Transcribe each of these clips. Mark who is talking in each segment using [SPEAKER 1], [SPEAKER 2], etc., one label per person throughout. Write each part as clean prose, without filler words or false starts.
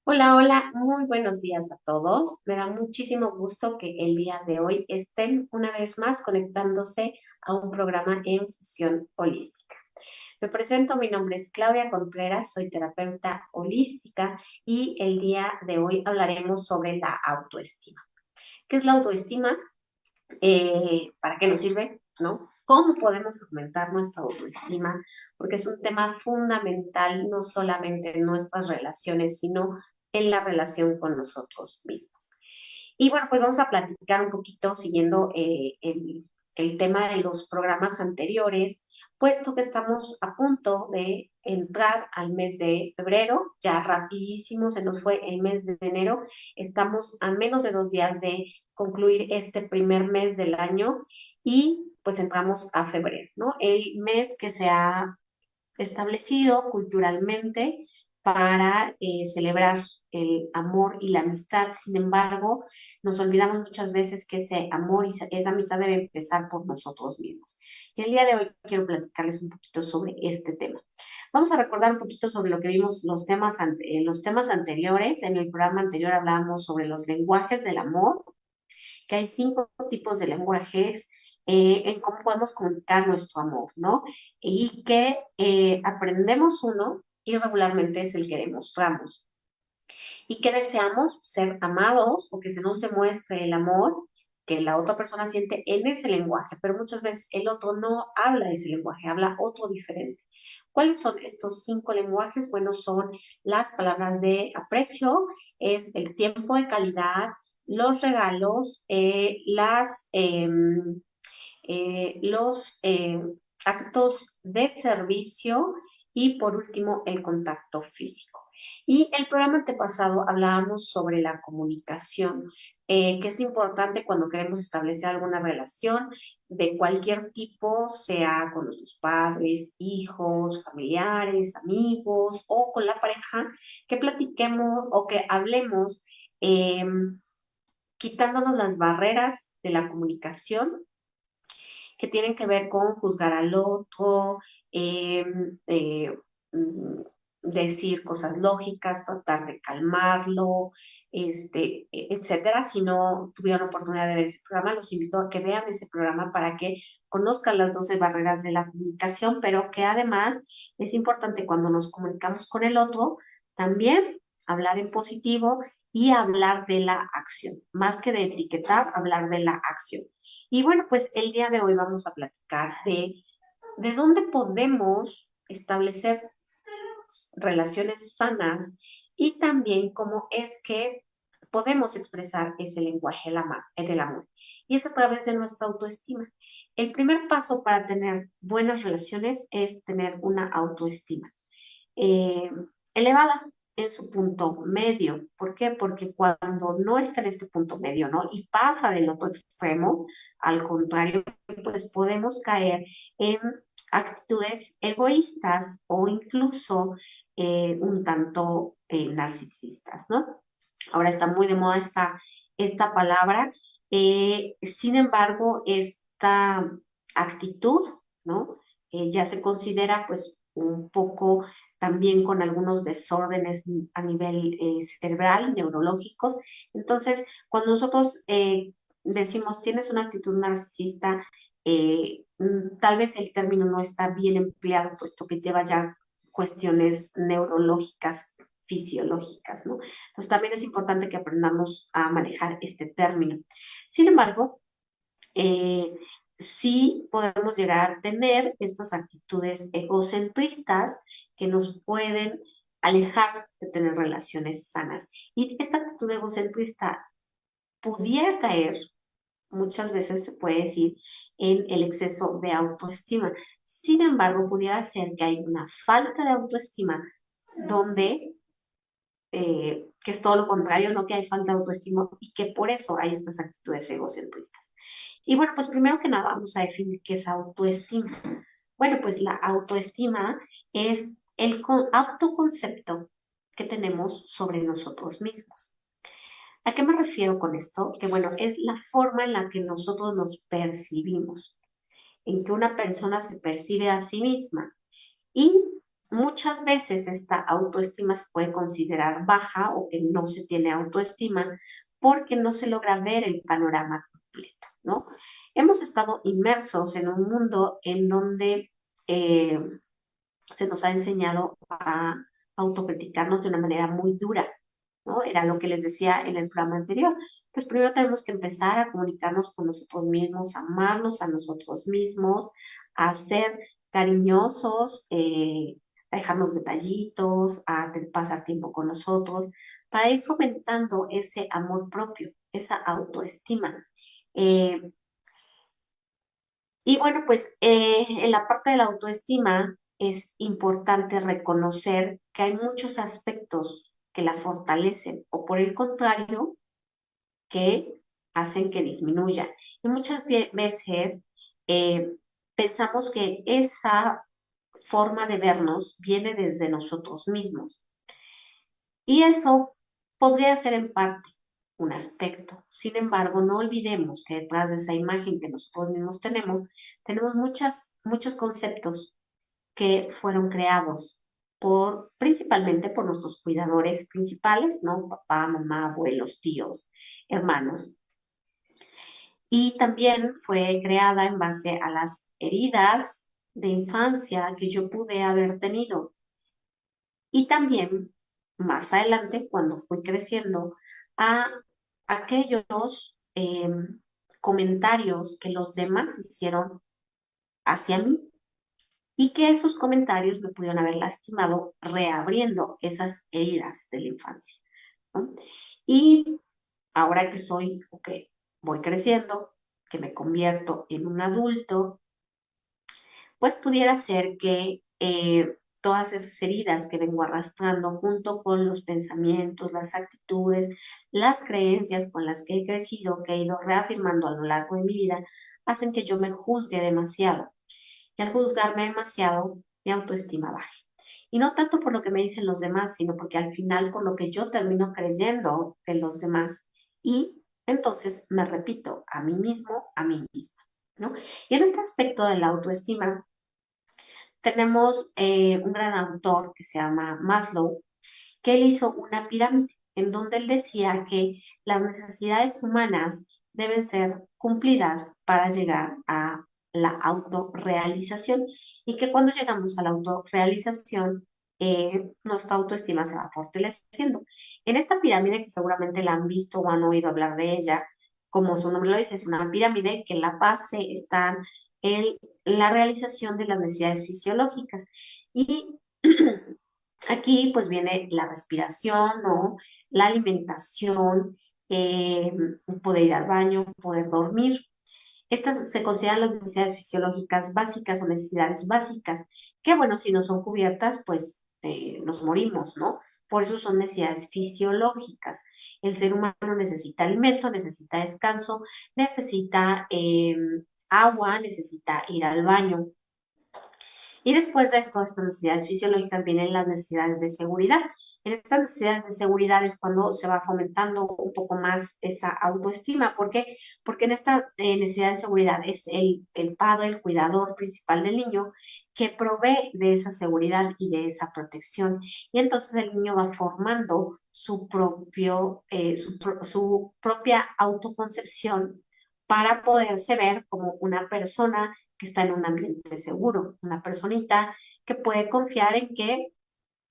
[SPEAKER 1] Hola, hola, muy buenos días a todos. Me da muchísimo gusto que el día de hoy estén una vez más conectándose a un programa en fusión holística. Me presento, mi nombre es Claudia Contreras, soy terapeuta holística y el día de hoy hablaremos sobre la autoestima. ¿Qué es la autoestima? ¿Para qué nos sirve? ¿No? ¿Cómo podemos aumentar nuestra autoestima? Porque es un tema fundamental no solamente en nuestras relaciones, sino en la relación con nosotros mismos. Y bueno, pues vamos a platicar un poquito siguiendo el tema de los programas anteriores, puesto que estamos a punto de entrar al mes de febrero, ya rapidísimo se nos fue el mes de enero, estamos a menos de 2 días de concluir este primer mes del año y pues entramos a febrero, ¿no? El mes que se ha establecido culturalmente para celebrar el amor y la amistad. Sin embargo, nos olvidamos muchas veces que ese amor y esa amistad debe empezar por nosotros mismos. Y el día de hoy quiero platicarles un poquito sobre este tema. Vamos a recordar un poquito sobre lo que vimos los temas anteriores. En el programa anterior hablábamos sobre los lenguajes del amor, que hay 5 tipos de lenguajes en cómo podemos comunicar nuestro amor, ¿no? Y que aprendemos uno y regularmente es el que demostramos. Y que deseamos ser amados o que se nos demuestre el amor que la otra persona siente en ese lenguaje, pero muchas veces el otro no habla ese lenguaje, habla otro diferente. ¿Cuáles son estos 5 lenguajes? Bueno, son las palabras de aprecio, es el tiempo de calidad, los regalos, los actos de servicio y por último el contacto físico. Y el programa antepasado hablábamos sobre la comunicación, que es importante cuando queremos establecer alguna relación de cualquier tipo, sea con nuestros padres, hijos, familiares, amigos o con la pareja, que platiquemos o que hablemos eh, quitándonos las barreras de la comunicación que tienen que ver con juzgar al otro, eh, eh, mm, decir cosas lógicas, tratar de calmarlo, etcétera. Si no tuvieron oportunidad de ver ese programa, los invito a que vean ese programa para que conozcan las 12 barreras de la comunicación, pero que además es importante cuando nos comunicamos con el otro, también hablar en positivo y hablar de la acción, más que de etiquetar, hablar de la acción. Y bueno, pues el día de hoy vamos a platicar de dónde podemos establecer relaciones sanas y también cómo es que podemos expresar ese lenguaje el del amor. Y es a través de nuestra autoestima. El primer paso para tener buenas relaciones es tener una autoestima eh, elevada en su punto medio. ¿Por qué? Porque cuando no está en este punto medio, ¿no? Y pasa del otro extremo, al contrario, pues podemos caer en actitudes egoístas o incluso un tanto narcisistas, ¿no? Ahora está muy de moda esta palabra. Sin embargo, esta actitud, ¿no? Ya se considera pues un poco también con algunos desórdenes a nivel cerebral, neurológicos. Entonces, cuando nosotros decimos tienes una actitud narcisista, tal vez el término no está bien empleado, puesto que lleva ya cuestiones neurológicas, fisiológicas, ¿no? Entonces, también es importante que aprendamos a manejar este término. Sin embargo, eh, sí podemos llegar a tener estas actitudes egocentristas que nos pueden alejar de tener relaciones sanas. Y esta actitud egocentrista pudiera caer, muchas veces se puede decir, en el exceso de autoestima. Sin embargo, pudiera ser que hay una falta de autoestima donde que es todo lo contrario, no que hay falta de autoestima y que por eso hay estas actitudes egocentristas. Y bueno, pues primero que nada vamos a definir qué es autoestima. Bueno, pues la autoestima es el autoconcepto que tenemos sobre nosotros mismos. ¿A qué me refiero con esto? Que bueno, es la forma en la que nosotros nos percibimos, en que una persona se percibe a sí misma. Y muchas veces esta autoestima se puede considerar baja o que no se tiene autoestima porque no se logra ver el panorama completo, ¿no? Hemos estado inmersos en un mundo en donde eh, se nos ha enseñado a autocriticarnos de una manera muy dura, ¿no? Era lo que les decía en el programa anterior. Pues primero tenemos que empezar a comunicarnos con nosotros mismos, a amarnos a nosotros mismos, a ser cariñosos, a dejarnos detallitos, a pasar tiempo con nosotros, para ir fomentando ese amor propio, esa autoestima. Eh, y bueno, pues en la parte de la autoestima es importante reconocer que hay muchos aspectos que la fortalecen o por el contrario, que hacen que disminuya. Y muchas veces eh, pensamos que esa forma de vernos viene desde nosotros mismos. Y eso podría ser en parte un aspecto. Sin embargo, no olvidemos que detrás de esa imagen que nosotros mismos tenemos, tenemos muchos conceptos que fueron creados principalmente por nuestros cuidadores principales, ¿no? Papá, mamá, abuelos, tíos, hermanos. Y también fue creada en base a las heridas de infancia que yo pude haber tenido. Y también, más adelante, cuando fui creciendo, a aquellos comentarios que los demás hicieron hacia mí y que esos comentarios me pudieron haber lastimado reabriendo esas heridas de la infancia, ¿no? Y ahora que soy, ok, voy creciendo, que me convierto en un adulto, pues pudiera ser que todas esas heridas que vengo arrastrando junto con los pensamientos, las actitudes, las creencias con las que he crecido, que he ido reafirmando a lo largo de mi vida, hacen que yo me juzgue demasiado. Y al juzgarme demasiado, mi autoestima baje. Y no tanto por lo que me dicen los demás, sino porque al final por lo que yo termino creyendo de los demás. Y entonces me repito a mí mismo, a mí misma, ¿no? Y en este aspecto de la autoestima, tenemos un gran autor que se llama Maslow, que él hizo una pirámide en donde él decía que las necesidades humanas deben ser cumplidas para llegar a la autorrealización y que cuando llegamos a la autorrealización, nuestra autoestima se va fortaleciendo. En esta pirámide, que seguramente la han visto o han oído hablar de ella, como su nombre lo dice, es una pirámide que en la base están el, la realización de las necesidades fisiológicas. Y aquí pues viene la respiración, ¿no? La alimentación, eh, poder ir al baño, poder dormir. Estas se consideran las necesidades fisiológicas básicas o necesidades básicas, que bueno, si no son cubiertas, pues nos morimos, ¿no? Por eso son necesidades fisiológicas. El ser humano necesita alimento, necesita descanso, necesita agua, necesita ir al baño. Y después de esto, estas necesidades fisiológicas vienen las necesidades de seguridad. En estas necesidades de seguridad es cuando se va fomentando un poco más esa autoestima. ¿Por qué? Porque en esta necesidad de seguridad es el padre, el cuidador principal del niño, que provee de esa seguridad y de esa protección. Y entonces el niño va formando su propia autoconcepción para poderse ver como una persona que está en un ambiente seguro, una personita que puede confiar en que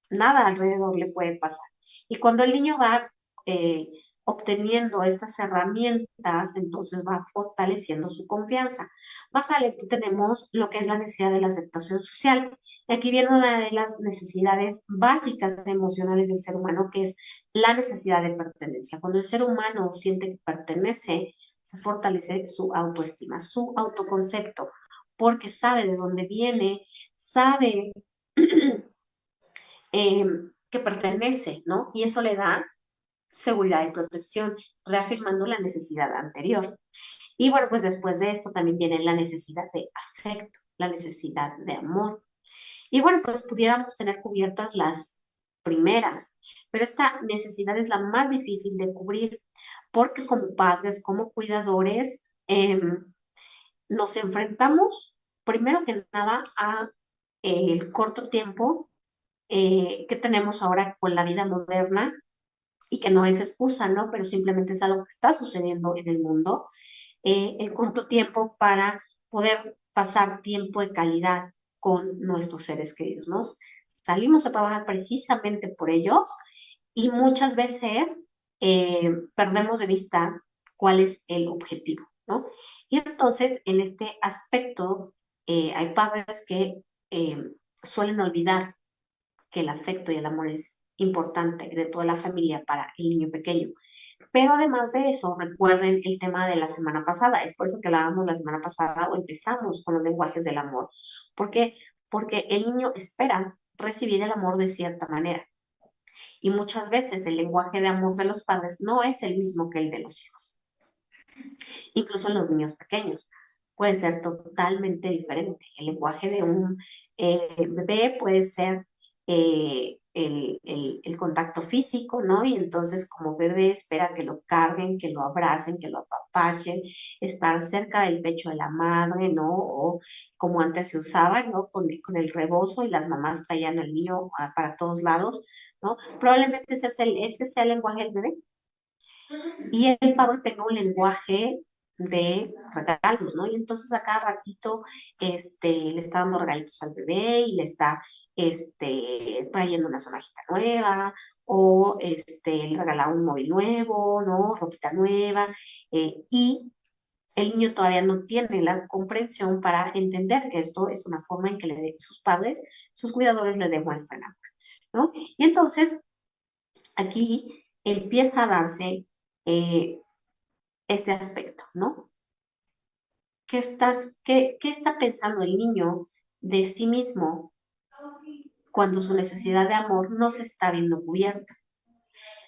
[SPEAKER 1] nada alrededor le puede pasar. Y cuando el niño va eh, obteniendo estas herramientas, entonces va fortaleciendo su confianza. Más adelante tenemos lo que es la necesidad de la aceptación social. Y aquí viene una de las necesidades básicas emocionales del ser humano, que es la necesidad de pertenencia. Cuando el ser humano siente que pertenece, se fortalece su autoestima, su autoconcepto, porque sabe de dónde viene, sabe eh, que pertenece, ¿no? Y eso le da seguridad y protección, reafirmando la necesidad anterior. Y bueno, pues después de esto también viene la necesidad de afecto, la necesidad de amor. Y bueno, pues pudiéramos tener cubiertas las primeras, pero esta necesidad es la más difícil de cubrir porque como padres, como cuidadores, nos enfrentamos primero que nada a el corto tiempo que tenemos ahora con la vida moderna y que no es excusa, ¿no? Pero simplemente es algo que está sucediendo en el mundo, el corto tiempo para poder pasar tiempo de calidad con nuestros seres queridos, ¿no? Salimos a trabajar precisamente por ellos y muchas veces perdemos de vista cuál es el objetivo, ¿no? Y entonces, en este aspecto, hay padres que eh, suelen olvidar que el afecto y el amor es importante de toda la familia para el niño pequeño. Pero además de eso, recuerden el tema de la semana pasada. Es por eso que hablábamos la semana pasada o empezamos con los lenguajes del amor. ¿Por qué? Porque el niño espera recibir el amor de cierta manera. Y muchas veces el lenguaje de amor de los padres no es el mismo que el de los hijos. Incluso en los niños pequeños puede ser totalmente diferente. El lenguaje de un bebé puede ser el contacto físico, ¿no? Y entonces como bebé espera que lo carguen, que lo abracen, que lo apapachen, estar cerca del pecho de la madre, ¿no? O como antes se usaba, ¿no? Con el rebozo y las mamás traían al niño para todos lados, ¿no? Probablemente ese sea el lenguaje del bebé y el pavo tenga un lenguaje de regalos, ¿no? Y entonces a cada ratito le está dando regalitos al bebé y le está trayendo una sonajita nueva o le regala un móvil nuevo, ¿no? Ropita nueva y el niño todavía no tiene la comprensión para entender que esto es una forma en que sus padres, sus cuidadores le demuestran amor, ¿no? Y entonces aquí empieza a darse eh, este aspecto, ¿no? ¿Qué está pensando el niño de sí mismo cuando su necesidad de amor no se está viendo cubierta?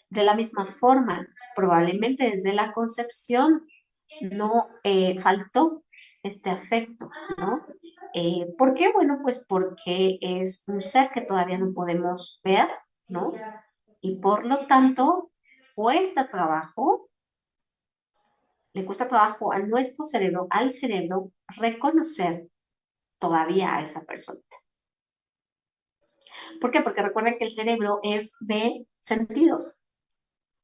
[SPEAKER 1] De la misma forma, probablemente desde la concepción no faltó este afecto, ¿no? ¿Por qué? Bueno, pues porque es un ser que todavía no podemos ver, ¿no? Y por lo tanto, cuesta trabajo le cuesta trabajo a nuestro cerebro, al cerebro, reconocer todavía a esa persona. ¿Por qué? Porque recuerden que el cerebro es de sentidos.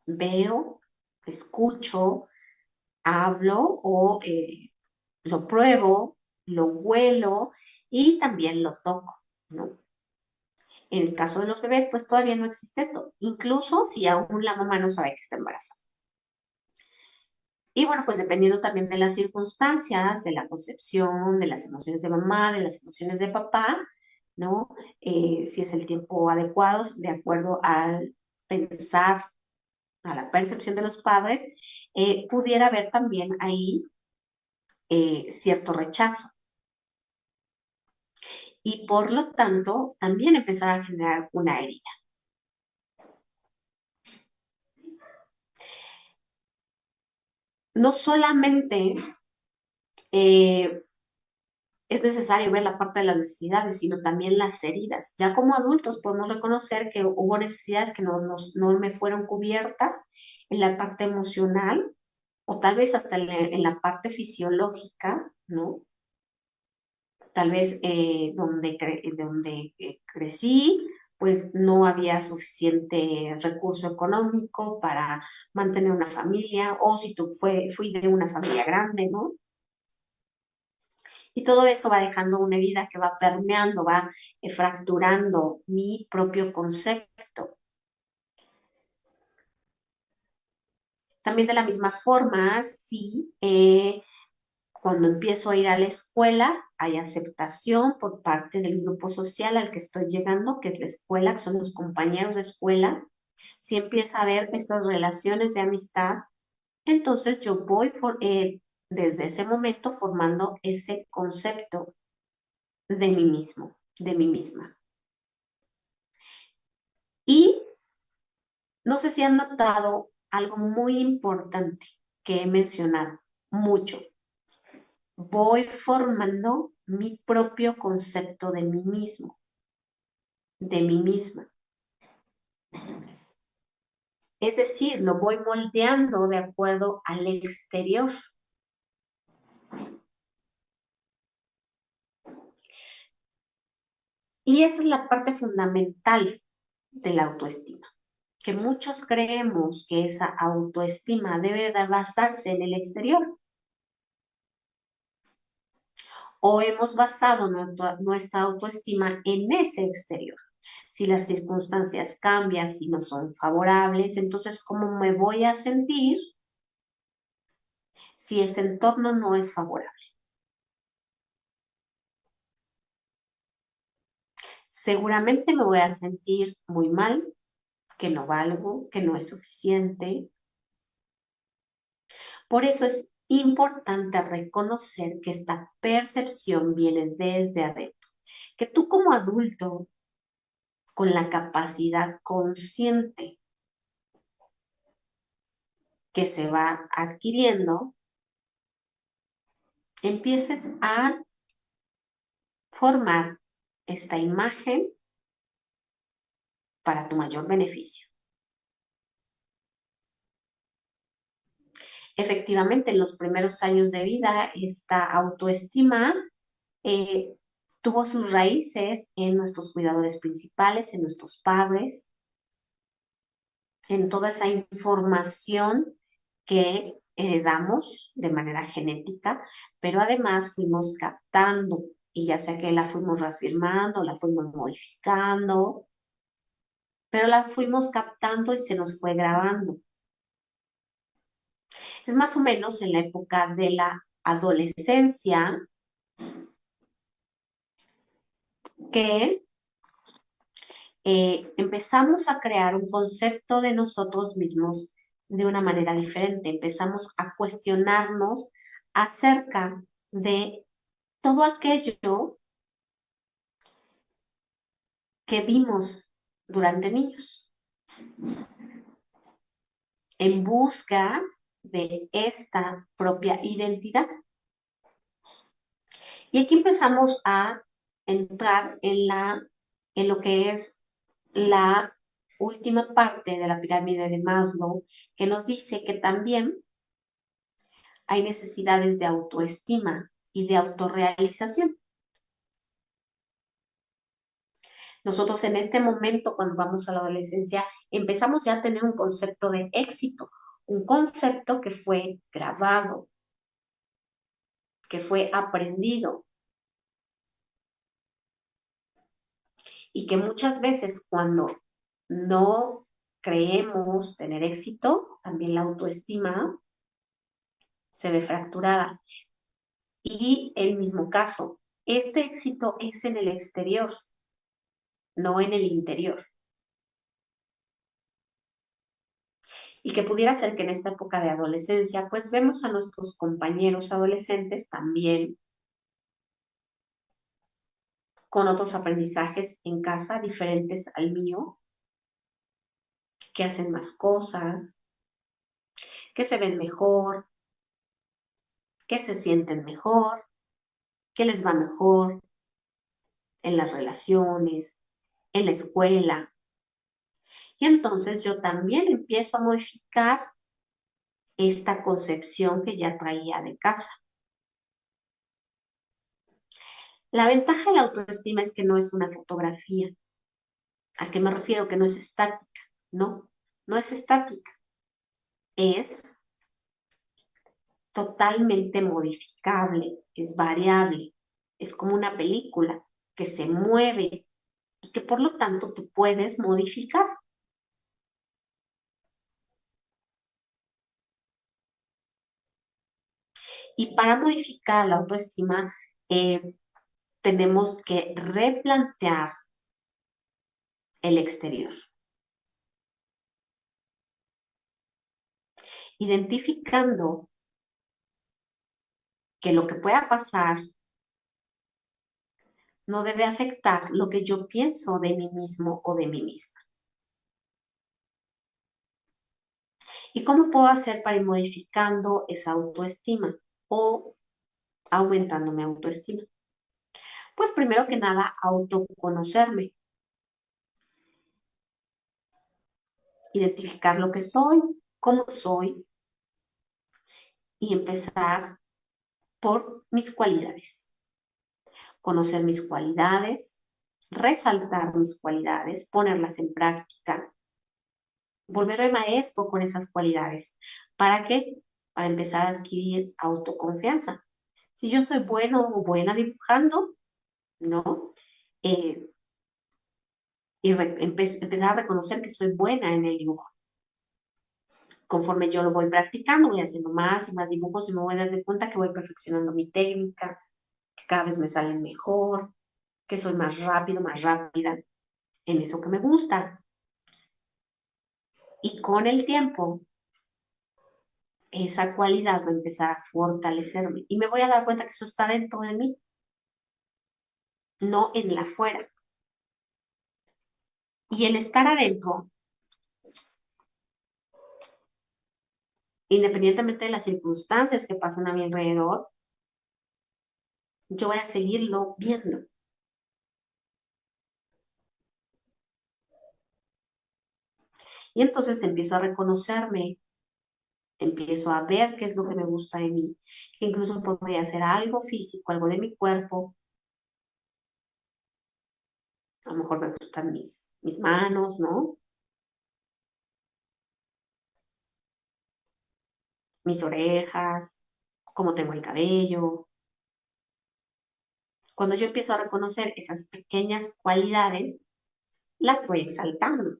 [SPEAKER 1] Veo, escucho, hablo o lo pruebo, lo huelo y también lo toco, ¿no? En el caso de los bebés, pues todavía no existe esto, incluso si aún la mamá no sabe que está embarazada. Y bueno, pues dependiendo también de las circunstancias, de la concepción, de las emociones de mamá, de las emociones de papá, ¿no? Si es el tiempo adecuado, de acuerdo al pensar, a la percepción de los padres, pudiera haber también ahí cierto rechazo. Y por lo tanto, también empezar a generar una herida. No solamente es necesario ver la parte de las necesidades, sino también las heridas. Ya como adultos podemos reconocer que hubo necesidades que no me fueron cubiertas en la parte emocional o tal vez hasta en la parte fisiológica, ¿no? Tal vez donde crecí, pues no había suficiente recurso económico para mantener una familia, o si fui de una familia grande, ¿no? Y todo eso va dejando una herida que va permeando, va fracturando mi propio concepto. También de la misma forma, si cuando empiezo a ir a la escuela hay aceptación por parte del grupo social al que estoy llegando, que es la escuela, que son los compañeros de escuela, si empieza a haber estas relaciones de amistad, entonces yo voy desde ese momento formando ese concepto de mí mismo, de mí misma. Y no sé si han notado algo muy importante que he mencionado mucho. Voy formando mi propio concepto de mí mismo, de mí misma. Es decir, lo voy moldeando de acuerdo al exterior. Y esa es la parte fundamental de la autoestima, que muchos creemos que esa autoestima debe de basarse en el exterior o hemos basado nuestra autoestima en ese exterior. Si las circunstancias cambian, si no son favorables, entonces, ¿cómo me voy a sentir si ese entorno no es favorable? Seguramente me voy a sentir muy mal, que no valgo, que no es suficiente. Por eso es importante reconocer que esta percepción viene desde adentro, que tú como adulto, con la capacidad consciente que se va adquiriendo, empieces a formar esta imagen para tu mayor beneficio. Efectivamente, en los primeros años de vida, esta autoestima eh, tuvo sus raíces en nuestros cuidadores principales, en nuestros padres, en toda esa información que heredamos de manera genética, pero además fuimos captando, y ya sea que la fuimos reafirmando, la fuimos modificando, pero la fuimos captando y se nos fue grabando. Es más o menos en la época de la adolescencia que empezamos a crear un concepto de nosotros mismos de una manera diferente. Empezamos a cuestionarnos acerca de todo aquello que vimos durante niños, en busca de esta propia identidad. Y aquí empezamos a entrar en lo que es la última parte de la pirámide de Maslow, que nos dice que también hay necesidades de autoestima y de autorrealización. Nosotros en este momento, cuando vamos a la adolescencia, empezamos ya a tener un concepto de éxito, un concepto que fue grabado, que fue aprendido y que muchas veces cuando no creemos tener éxito, también la autoestima se ve fracturada. Y el mismo caso, este éxito es en el exterior, no en el interior. Y que pudiera ser que en esta época de adolescencia, pues vemos a nuestros compañeros adolescentes también con otros aprendizajes en casa diferentes al mío, que hacen más cosas, que se ven mejor, que se sienten mejor, que les va mejor en las relaciones, en la escuela. Y entonces yo también empiezo a modificar esta concepción que ya traía de casa. La ventaja de la autoestima es que no es una fotografía. ¿A qué me refiero? Que no es estática. No, no es estática. Es totalmente modificable, es variable, es como una película que se mueve y que por lo tanto tú puedes modificar. Y para modificar la autoestima tenemos que replantear el exterior, identificando que lo que pueda pasar no debe afectar lo que yo pienso de mí mismo o de mí misma. ¿Y cómo puedo hacer para ir modificando esa autoestima o aumentando mi autoestima? Pues primero que nada, autoconocerme, identificar lo que soy, cómo soy y empezar por mis cualidades. Conocer mis cualidades, resaltar mis cualidades, ponerlas en práctica, volverme maestro con esas cualidades. ¿Para qué? Para empezar a adquirir autoconfianza. Si yo soy bueno o buena dibujando, ¿no? Eh, empezar a reconocer que soy buena en el dibujo. Conforme yo lo voy practicando, voy haciendo más y más dibujos y me voy dando cuenta que voy perfeccionando mi técnica, que cada vez me salen mejor, que soy más rápido, más rápida en eso que me gusta. Y con el tiempo, esa cualidad va a empezar a fortalecerme y me voy a dar cuenta que eso está dentro de mí, no en la afuera. Y el estar adentro, independientemente de las circunstancias que pasan a mi alrededor, yo voy a seguirlo viendo. Y entonces empiezo a reconocerme, empiezo a ver qué es lo que me gusta de mí, que incluso podría hacer algo físico, algo de mi cuerpo. A lo mejor me gustan mis manos, ¿no? Mis orejas, cómo tengo el cabello. Cuando yo empiezo a reconocer esas pequeñas cualidades, las voy exaltando.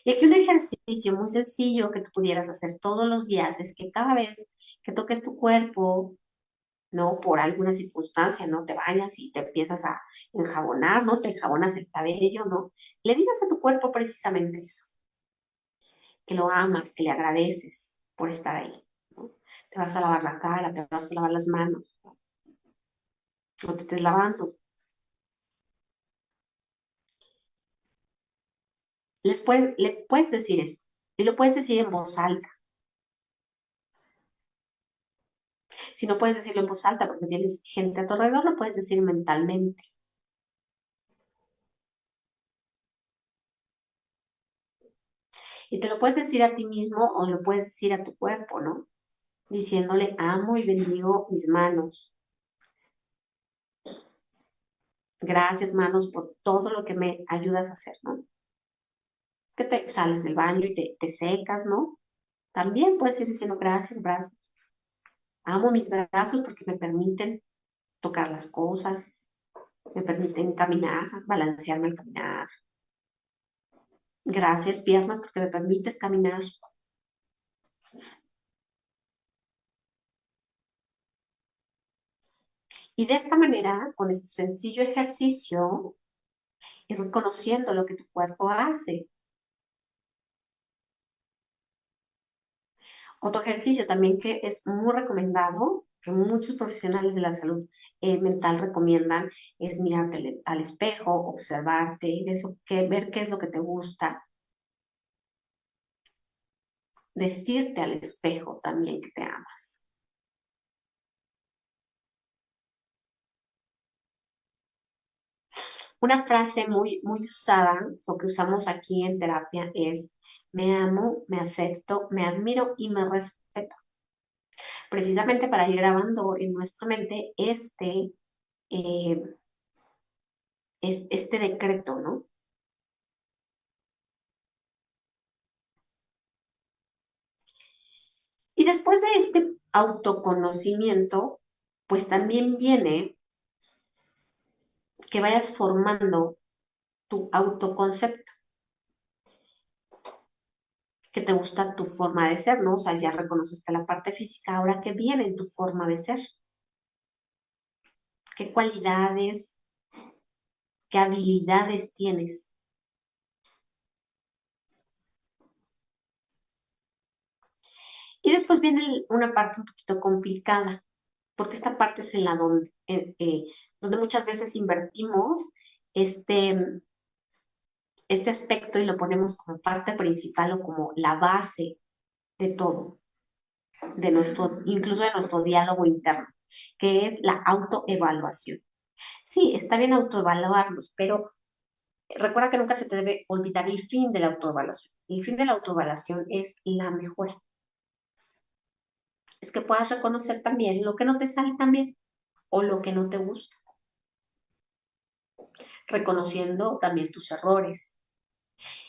[SPEAKER 1] Y aquí un ejercicio muy sencillo que tú pudieras hacer todos los días es que cada vez que toques tu cuerpo, ¿no? Por alguna circunstancia, ¿no? Te bañas y te empiezas a enjabonar, ¿no? Te enjabonas el cabello, ¿no? Le digas a tu cuerpo precisamente eso, que lo amas, que le agradeces por estar ahí, ¿no? Te vas a lavar la cara, te vas a lavar las manos, no te estés lavando. Le puedes decir eso y lo puedes decir en voz alta. Si no puedes decirlo en voz alta porque tienes gente a tu alrededor, lo puedes decir mentalmente. Y te lo puedes decir a ti mismo o lo puedes decir a tu cuerpo, ¿no? Diciéndole, amo y bendigo mis manos. Gracias, manos, por todo lo que me ayudas a hacer, ¿no? Que te sales del baño y te secas, ¿no? También puedes ir diciendo, gracias, brazos. Amo mis brazos porque me permiten tocar las cosas, me permiten caminar, balancearme al caminar. Gracias, piernas, porque me permites caminar. Y de esta manera, con este sencillo ejercicio, ir reconociendo lo que tu cuerpo hace. Otro ejercicio también que es muy recomendado, que muchos profesionales de la salud mental recomiendan, es mirarte al espejo, observarte, ver qué es lo que te gusta, decirte al espejo también que te amas. Una frase muy usada o que usamos aquí en terapia es, me amo, me acepto, me admiro y me respeto. Precisamente para ir grabando en nuestra mente eh, este decreto, ¿no? Y después de este autoconocimiento, pues también viene que vayas formando tu autoconcepto, que te gusta tu forma de ser, ¿no? O sea, ya reconociste la parte física, ahora que viene en tu forma de ser, qué cualidades, qué habilidades tienes. Y después viene una parte un poquito complicada, porque esta parte es en la donde muchas veces invertimos este, este aspecto y lo ponemos como parte principal o como la base de todo, incluso de nuestro diálogo interno, que es la autoevaluación. Sí, está bien autoevaluarnos, pero recuerda que nunca se te debe olvidar el fin de la autoevaluación. El fin de la autoevaluación es la mejora. es que puedas reconocer también lo que no te sale tan bien o lo que no te gusta, reconociendo también tus errores.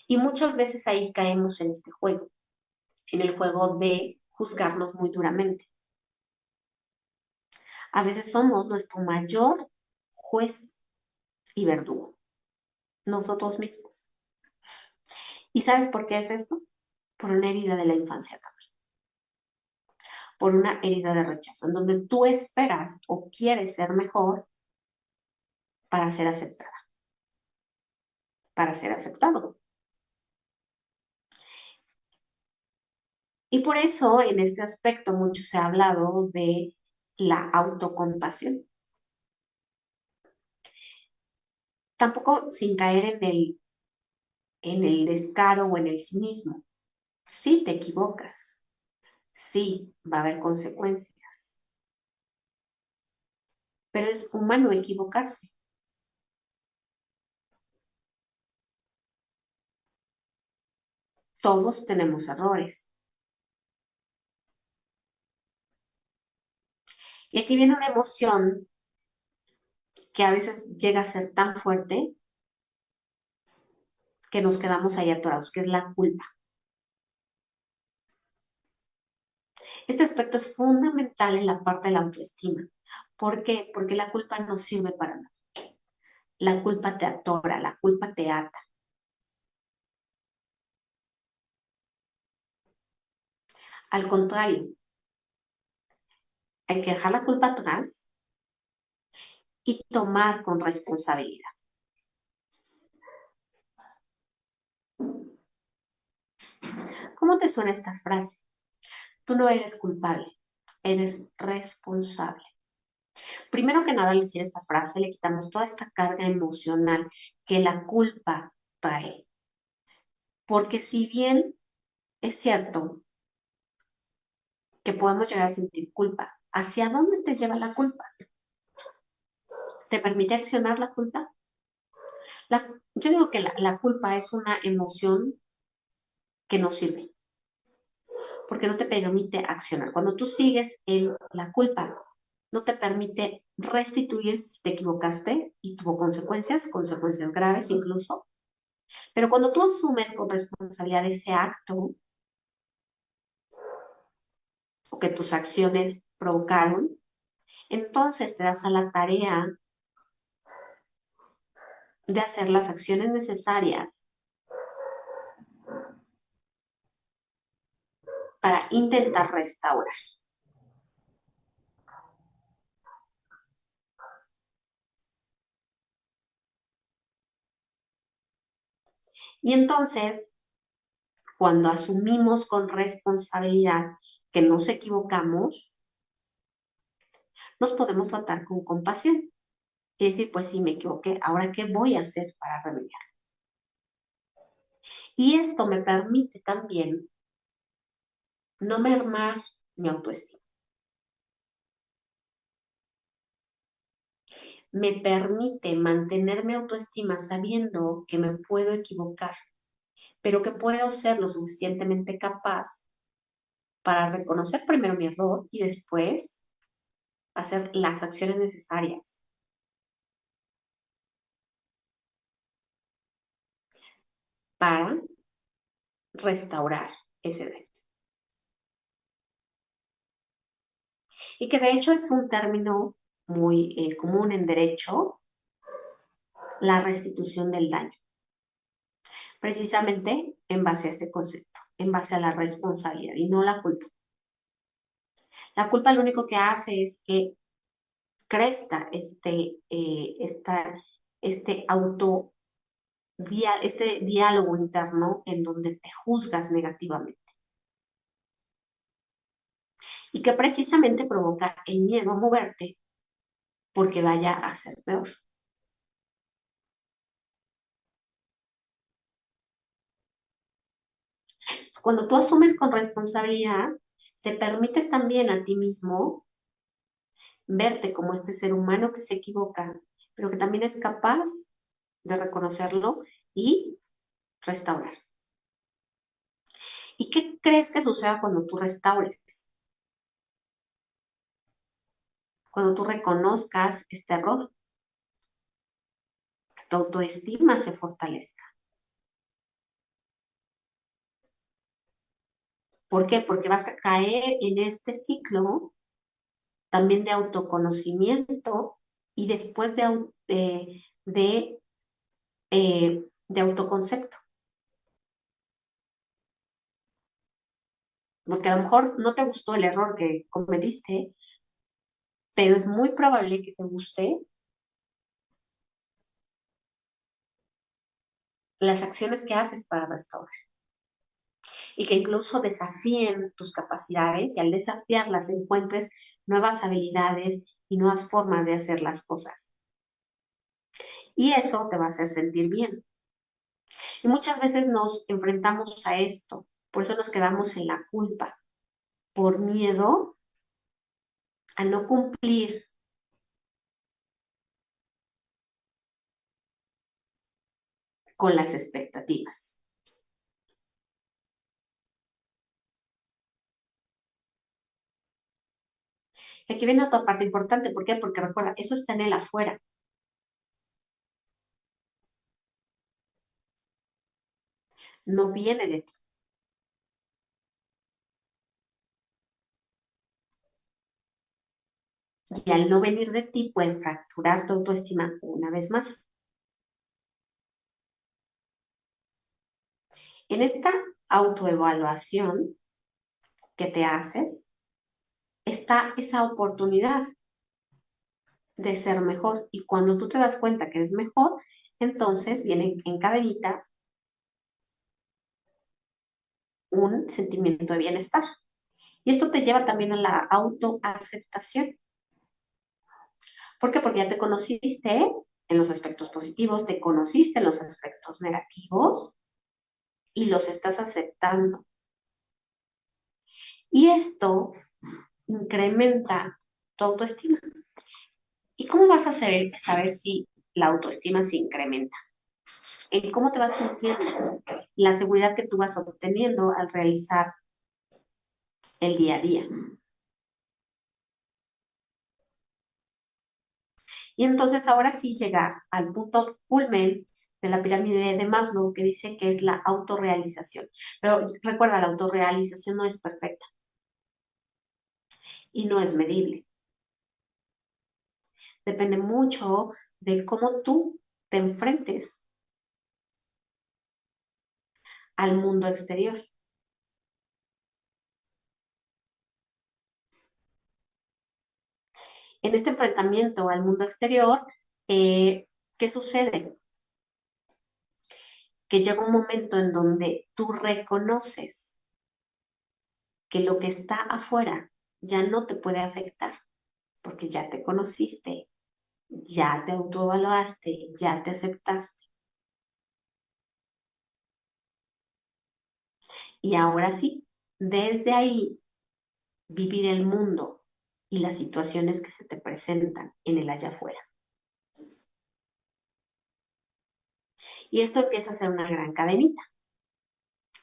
[SPEAKER 1] Y muchas veces ahí caemos en este juego, en el juego de juzgarnos muy duramente. A veces somos nuestro mayor juez y verdugo, nosotros mismos. ¿Y sabes por qué es esto? Por una herida de la infancia también, por una herida de rechazo, en donde tú esperas o quieres ser mejor para ser aceptada, para ser aceptado. Y por eso en este aspecto mucho se ha hablado de la autocompasión. Tampoco sin caer en el descaro o en el cinismo. Sí, te equivocas. Sí, va a haber consecuencias. Pero es humano equivocarse. Todos tenemos errores. Y aquí viene una emoción que a veces llega a ser tan fuerte que nos quedamos ahí atorados, que es la culpa. Este aspecto es fundamental en la parte de la autoestima. ¿Por qué? Porque la culpa no sirve para nada. La culpa te atora, la culpa te ata. Al contrario, hay que dejar la culpa atrás y tomar con responsabilidad. ¿Cómo te suena esta frase? Tú no eres culpable, eres responsable. Primero que nada, al decir esta frase, le quitamos toda esta carga emocional que la culpa trae. Porque si bien es cierto que podemos llegar a sentir culpa, ¿hacia dónde te lleva la culpa? ¿Te permite accionar la culpa? Yo digo que la culpa es una emoción que no sirve, porque no te permite accionar. Cuando tú sigues en la culpa, no te permite restituir si te equivocaste y tuvo consecuencias, consecuencias graves incluso. Pero cuando tú asumes con responsabilidad ese acto o que tus acciones provocaron, entonces te das a la tarea de hacer las acciones necesarias para intentar restaurar. Y entonces, cuando asumimos con responsabilidad que nos equivocamos, nos podemos tratar con compasión y decir, pues sí, me equivoqué, ahora qué voy a hacer para remediar. Y esto me permite también no mermar mi autoestima. Me permite mantener mi autoestima sabiendo que me puedo equivocar, pero que puedo ser lo suficientemente capaz para reconocer primero mi error y después hacer las acciones necesarias para restaurar ese daño. Y que de hecho es un término muy común en derecho, la restitución del daño, precisamente en base a este concepto, en base a la responsabilidad y no la culpa. La culpa lo único que hace es que crezca este este diálogo interno en donde te juzgas negativamente y que precisamente provoca el miedo a moverte porque vaya a ser peor. Cuando tú asumes con responsabilidad, te permites también a ti mismo verte como este ser humano que se equivoca, pero que también es capaz de reconocerlo y restaurar. ¿Y qué crees que suceda cuando tú restaures? cuando tú reconozcas este error, que tu autoestima se fortalezca. ¿Por qué? Porque vas a caer en este ciclo también de autoconocimiento y después de autoconcepto. Porque a lo mejor no te gustó el error que cometiste, pero es muy probable que te guste las acciones que haces para restaurar y que incluso desafíen tus capacidades y al desafiarlas encuentres nuevas habilidades y nuevas formas de hacer las cosas. Y eso te va a hacer sentir bien. Y muchas veces nos enfrentamos a esto, por eso nos quedamos en la culpa, por miedo a no cumplir con las expectativas. Y aquí viene otra parte importante, ¿por qué? Porque recuerda, eso está en el afuera, no viene de ti. Y al no venir de ti puede fracturar tu autoestima una vez más. En esta autoevaluación que te haces, está esa oportunidad de ser mejor. Y cuando tú te das cuenta que eres mejor, entonces viene en cadenita un sentimiento de bienestar. Y esto te lleva también a la autoaceptación. ¿Por qué? Porque ya te conociste en los aspectos positivos, te conociste en los aspectos negativos y los estás aceptando. Y esto incrementa tu autoestima. ¿Y cómo vas a saber si la autoestima se incrementa? En cómo te vas sintiendo, la seguridad que tú vas obteniendo al realizar el día a día. Y entonces ahora sí llegar al punto culmen de la pirámide de Maslow que dice que es la autorrealización. Pero recuerda, la autorrealización no es perfecta y no es medible. Depende mucho de cómo tú te enfrentes al mundo exterior. En este enfrentamiento al mundo exterior, ¿qué sucede? Que llega un momento en donde tú reconoces que lo que está afuera ya no te puede afectar, porque ya te conociste, ya te autoevaluaste, ya te aceptaste. Y ahora sí, desde ahí, vivir el mundo y las situaciones que se te presentan en el allá afuera. Y esto empieza a ser una gran cadenita,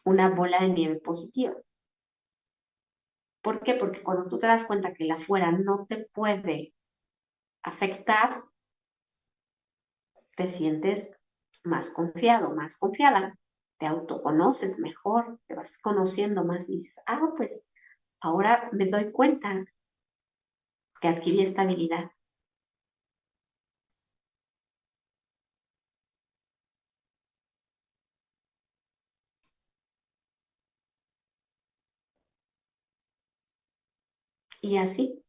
[SPEAKER 1] una bola de nieve positiva. ¿Por qué? Porque cuando tú te das cuenta que el afuera no te puede afectar, te sientes más confiado, más confiada, te autoconoces mejor, te vas conociendo más y dices, pues ahora me doy cuenta que adquirí esta habilidad. Y así.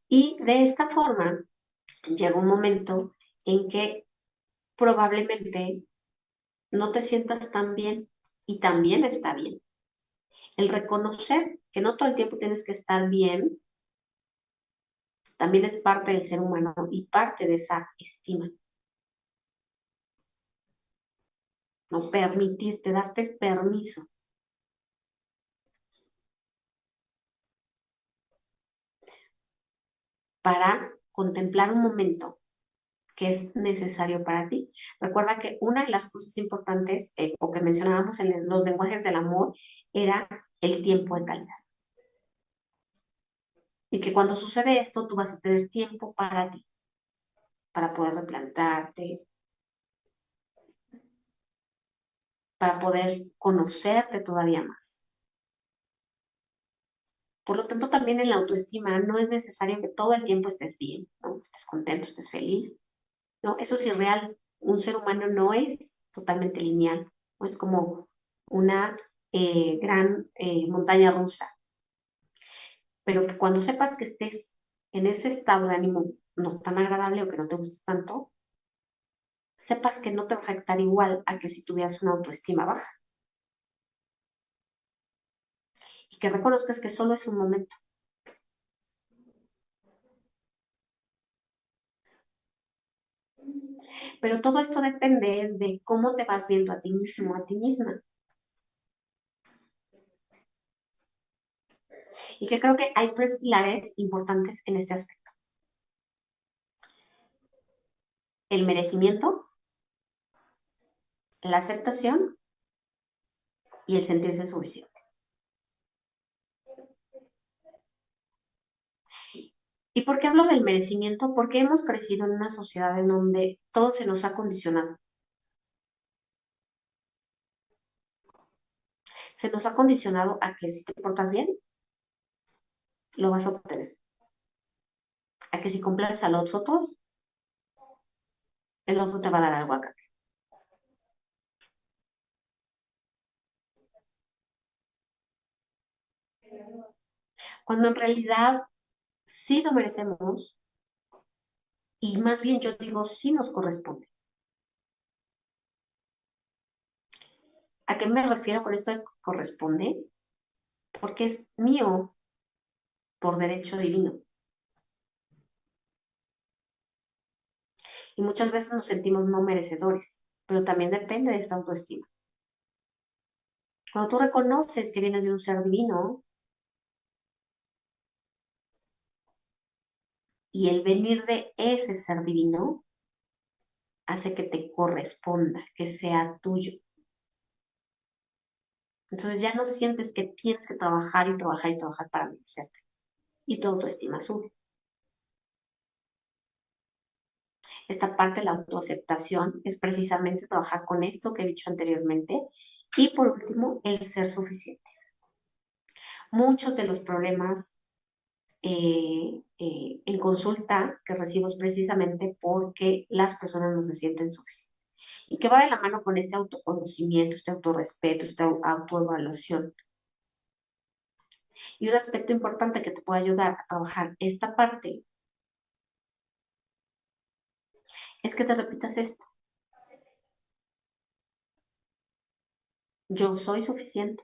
[SPEAKER 1] Y de esta forma llega un momento en que probablemente no te sientas tan bien y también está bien. El reconocer que no todo el tiempo tienes que estar bien también es parte del ser humano y parte de esa estima. No permitirte, darte permiso para contemplar un momento que es necesario para ti. Recuerda que una de las cosas importantes, o que mencionábamos en los lenguajes del amor, era el tiempo de calidad. Y que cuando sucede esto, tú vas a tener tiempo para ti, para poder replantarte, para poder conocerte todavía más. Por lo tanto, también en la autoestima no es necesario que todo el tiempo estés bien, ¿no? Estés contento, estés feliz. No, eso es irreal. Un ser humano no es totalmente lineal, no es como una gran montaña rusa, pero que cuando sepas que estés en ese estado de ánimo no tan agradable o que no te guste tanto, sepas que no te va a afectar igual a que si tuvieras una autoestima baja y que reconozcas que solo es un momento. Pero todo esto depende de cómo te vas viendo a ti mismo, a ti misma. Y que creo que hay tres pilares importantes en este aspecto. El merecimiento, la aceptación y el sentirse suficiente. ¿Y por qué hablo del merecimiento? Porque hemos crecido en una sociedad en donde todo se nos ha condicionado. Se nos ha condicionado a que si te portas bien, lo vas a obtener. A que si complaces a los otros, el otro te va a dar algo acá. Cuando en realidad sí lo merecemos y más bien yo digo sí nos corresponde. ¿A qué me refiero con esto de corresponde? Porque es mío por derecho divino. Y muchas veces nos sentimos no merecedores, pero también depende de esta autoestima. Cuando tú reconoces que vienes de un ser divino y el venir de ese ser divino hace que te corresponda, que sea tuyo. Entonces ya no sientes que tienes que trabajar y trabajar y trabajar para merecerte. Y tu autoestima sube. Esta parte de la autoaceptación es precisamente trabajar con esto que he dicho anteriormente. Y por último, el ser suficiente. Muchos de los problemas en consulta que recibo es precisamente porque las personas no se sienten suficientes. Y que va de la mano con este autoconocimiento, este autorrespeto, esta autoevaluación. Y un aspecto importante que te puede ayudar a trabajar esta parte es que te repitas esto. Yo soy suficiente.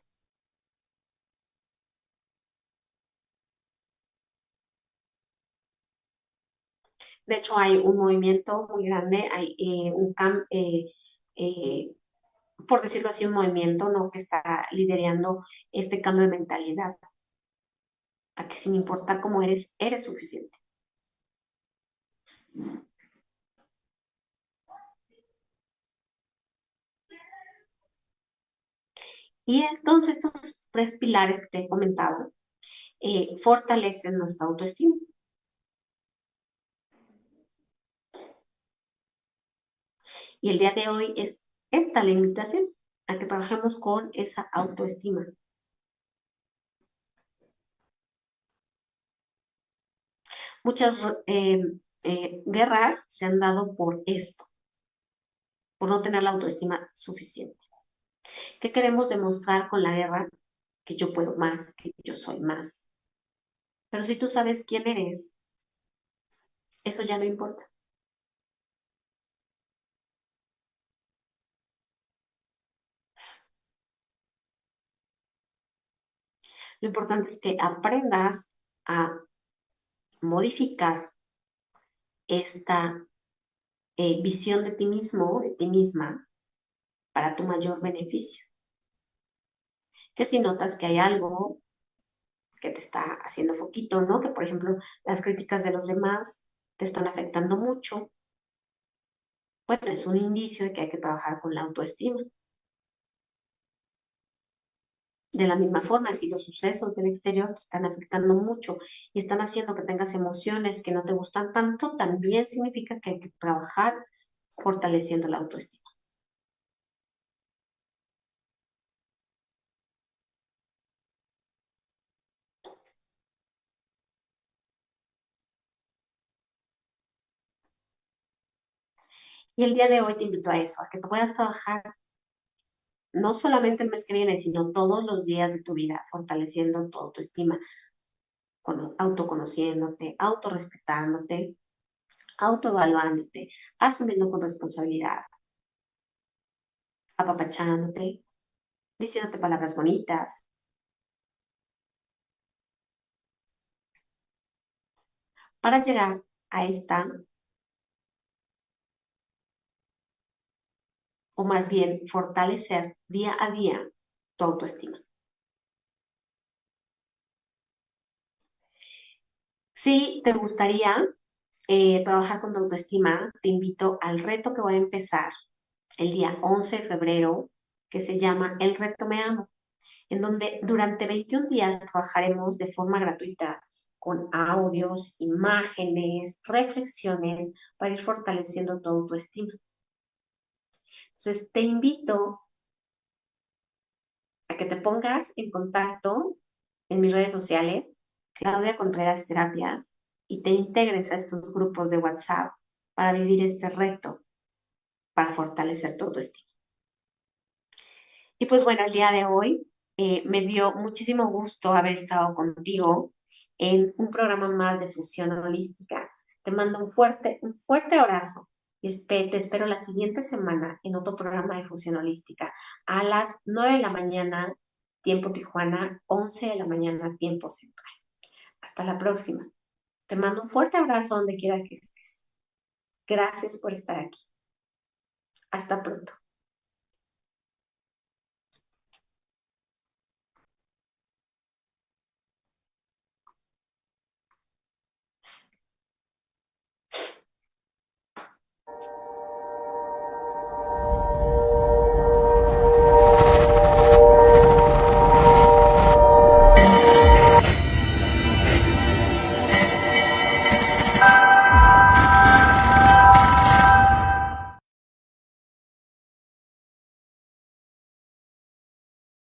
[SPEAKER 1] De hecho, hay un movimiento muy grande, hay eh, por decirlo así, un movimiento, ¿no? Que está liderando este cambio de mentalidad, a que sin importar cómo eres, eres suficiente. Y entonces estos tres pilares que te he comentado fortalecen nuestra autoestima. Y el día de hoy es esta la invitación a que trabajemos con esa autoestima. Muchas guerras se han dado por esto, por no tener la autoestima suficiente. ¿Qué queremos demostrar con la guerra? Que yo puedo más, que yo soy más. Pero si tú sabes quién eres, eso ya no importa. Lo importante es que aprendas a modificar esta visión de ti mismo, de ti misma, para tu mayor beneficio. Que si notas que hay algo que te está haciendo foquito, ¿no? Que por ejemplo las críticas de los demás te están afectando mucho, bueno, es un indicio de que hay que trabajar con la autoestima. De la misma forma, si los sucesos del exterior te están afectando mucho y están haciendo que tengas emociones que no te gustan tanto, también significa que hay que trabajar fortaleciendo la autoestima. Y el día de hoy te invito a eso, a que te puedas trabajar no solamente el mes que viene, sino todos los días de tu vida, fortaleciendo tu autoestima, autoconociéndote, autorrespetándote, autoevaluándote, asumiendo con responsabilidad, apapachándote, diciéndote palabras bonitas, para llegar a esta, o más bien fortalecer día a día tu autoestima. Si te gustaría trabajar con tu autoestima, te invito al reto que voy a empezar el día 11 de febrero, que se llama El Reto Me Amo, en donde durante 21 días trabajaremos de forma gratuita con audios, imágenes, reflexiones para ir fortaleciendo tu autoestima. Entonces, te invito a que te pongas en contacto en mis redes sociales, Claudia Contreras Terapias, y te integres a estos grupos de WhatsApp para vivir este reto, para fortalecer tu autoestima. Y pues bueno, el día de hoy me dio muchísimo gusto haber estado contigo en un programa más de Fusión Holística. Te mando un fuerte abrazo y te espero la siguiente semana en otro programa de Fusión Holística a las 9 de la mañana, tiempo Tijuana, 11 de la mañana, tiempo Central. Hasta la próxima. Te mando un fuerte abrazo donde quiera que estés. Gracias por estar aquí. Hasta pronto.